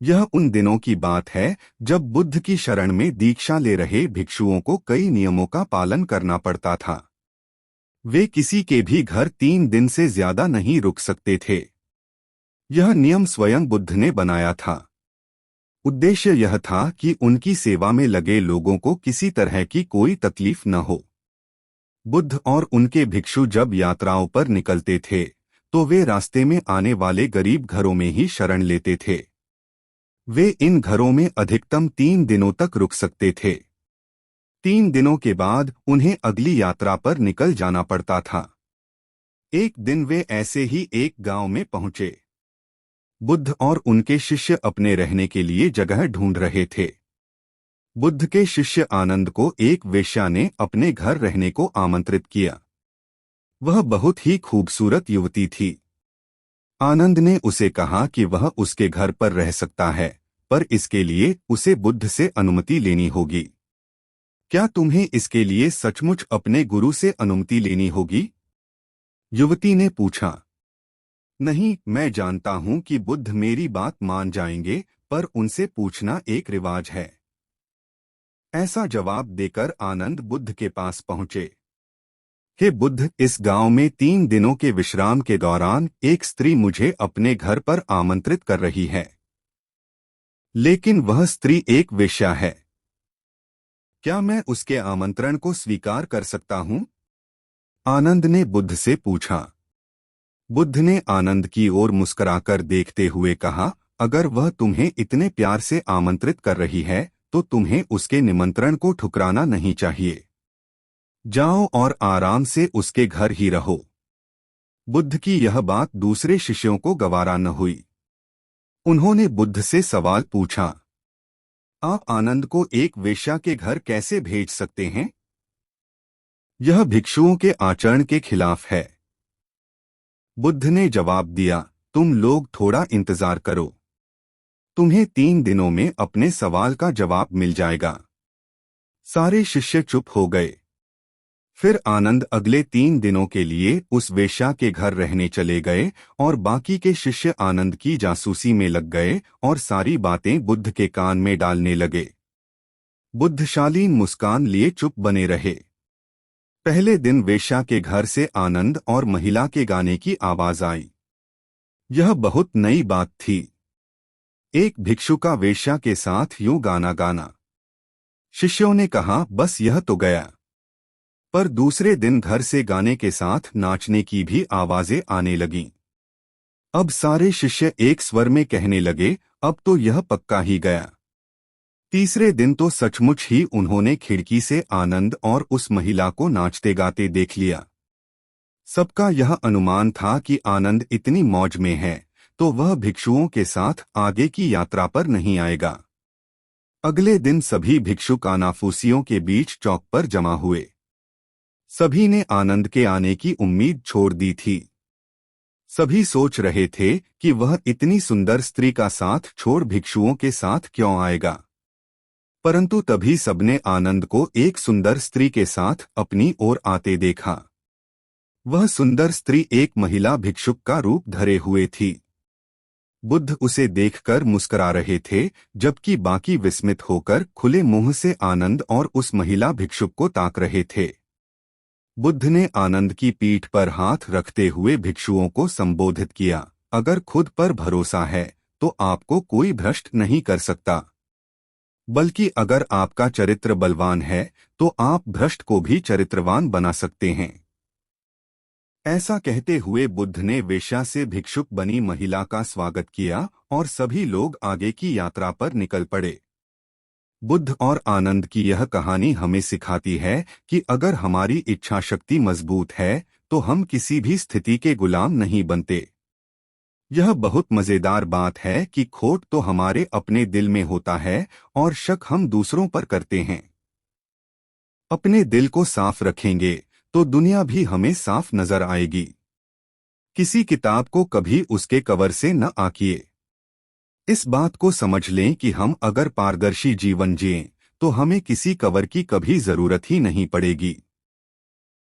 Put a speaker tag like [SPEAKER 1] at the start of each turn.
[SPEAKER 1] यह उन दिनों की बात है जब बुद्ध की शरण में दीक्षा ले रहे भिक्षुओं को कई नियमों का पालन करना पड़ता था। वे किसी के भी घर 3 दिन से ज्यादा नहीं रुक सकते थे। यह नियम स्वयं बुद्ध ने बनाया था। उद्देश्य यह था कि उनकी सेवा में लगे लोगों को किसी तरह की कोई तकलीफ न हो। बुद्ध और उनके भिक्षु जब यात्राओं पर निकलते थे तो वे रास्ते में आने वाले गरीब घरों में ही शरण लेते थे। वे इन घरों में अधिकतम 3 दिनों तक रुक सकते थे। 3 दिनों के बाद उन्हें अगली यात्रा पर निकल जाना पड़ता था। एक दिन वे ऐसे ही एक गांव में पहुंचे। बुद्ध और उनके शिष्य अपने रहने के लिए जगह ढूंढ रहे थे। बुद्ध के शिष्य आनंद को एक वेश्या ने अपने घर रहने को आमंत्रित किया। वह बहुत ही खूबसूरत युवती थी। आनंद ने उसे कहा कि वह उसके घर पर रह सकता है, पर इसके लिए उसे बुद्ध से अनुमति लेनी होगी। क्या तुम्हें इसके लिए सचमुच अपने गुरु से अनुमति लेनी होगी? युवती ने पूछा। नहीं, मैं जानता हूं कि बुद्ध मेरी बात मान जाएंगे, पर उनसे पूछना एक रिवाज है। ऐसा जवाब देकर आनंद बुद्ध के पास पहुंचे। हे बुद्ध, इस गांव में 3 दिनों के विश्राम के दौरान एक स्त्री मुझे अपने घर पर आमंत्रित कर रही है, लेकिन वह स्त्री एक वेश्या है। क्या मैं उसके आमंत्रण को स्वीकार कर सकता हूं? आनंद ने बुद्ध से पूछा। बुद्ध ने आनंद की ओर मुस्कुराकर देखते हुए कहा, अगर वह तुम्हें इतने प्यार से आमंत्रित कर रही है तो तुम्हें उसके निमंत्रण को ठुकराना नहीं चाहिए। जाओ और आराम से उसके घर ही रहो। बुद्ध की यह बात दूसरे शिष्यों को गवारा न हुई। उन्होंने बुद्ध से सवाल पूछा, आप आनंद को एक वेश्या के घर कैसे भेज सकते हैं? यह भिक्षुओं के आचरण के खिलाफ है। बुद्ध ने जवाब दिया, तुम लोग थोड़ा इंतजार करो। तुम्हें 3 दिनों में अपने सवाल का जवाब मिल जाएगा। सारे शिष्य चुप हो गए। फिर आनंद अगले 3 दिनों के लिए उस वेश्या के घर रहने चले गए और बाकी के शिष्य आनंद की जासूसी में लग गए और सारी बातें बुद्ध के कान में डालने लगे। बुद्ध शालीन मुस्कान लिए चुप बने रहे। पहले दिन वेश्या के घर से आनंद और महिला के गाने की आवाज आई। यह बहुत नई बात थी। एक भिक्षु का वेश्या के साथ यूं गाना गाना। शिष्यों ने कहा, बस यह तो गया। पर दूसरे दिन घर से गाने के साथ नाचने की भी आवाजें आने लगीं। अब सारे शिष्य एक स्वर में कहने लगे, अब तो यह पक्का ही गया। तीसरे दिन तो सचमुच ही उन्होंने खिड़की से आनंद और उस महिला को नाचते गाते देख लिया। सबका यह अनुमान था कि आनंद इतनी मौज में है तो वह भिक्षुओं के साथ आगे की यात्रा पर नहीं आएगा। अगले दिन सभी भिक्षु कानाफूसियों के बीच चौक पर जमा हुए। सभी ने आनंद के आने की उम्मीद छोड़ दी थी। सभी सोच रहे थे कि वह इतनी सुंदर स्त्री का साथ छोड़ भिक्षुओं के साथ क्यों आएगा। परंतु तभी सबने आनंद को एक सुंदर स्त्री के साथ अपनी ओर आते देखा। वह सुंदर स्त्री एक महिला भिक्षुक का रूप धरे हुए थी। बुद्ध उसे देखकर मुस्कुरा रहे थे, जबकि बाकी विस्मित होकर खुले मुंह से आनंद और उस महिला भिक्षुक को ताक रहे थे। बुद्ध ने आनंद की पीठ पर हाथ रखते हुए भिक्षुओं को संबोधित किया, अगर खुद पर भरोसा है तो आपको कोई भ्रष्ट नहीं कर सकता, बल्कि अगर आपका चरित्र बलवान है तो आप भ्रष्ट को भी चरित्रवान बना सकते हैं। ऐसा कहते हुए बुद्ध ने वेश्या से भिक्षुक बनी महिला का स्वागत किया और सभी लोग आगे की यात्रा पर निकल पड़े। बुद्ध और आनंद की यह कहानी हमें सिखाती है कि अगर हमारी इच्छा शक्ति मजबूत है तो हम किसी भी स्थिति के गुलाम नहीं बनते। यह बहुत मजेदार बात है कि खोट तो हमारे अपने दिल में होता है और शक हम दूसरों पर करते हैं। अपने दिल को साफ रखेंगे तो दुनिया भी हमें साफ नजर आएगी। किसी किताब को कभी उसके कवर से न आंकिए। इस बात को समझ लें कि हम अगर पारदर्शी जीवन जिएं तो हमें किसी कवर की कभी जरूरत ही नहीं पड़ेगी।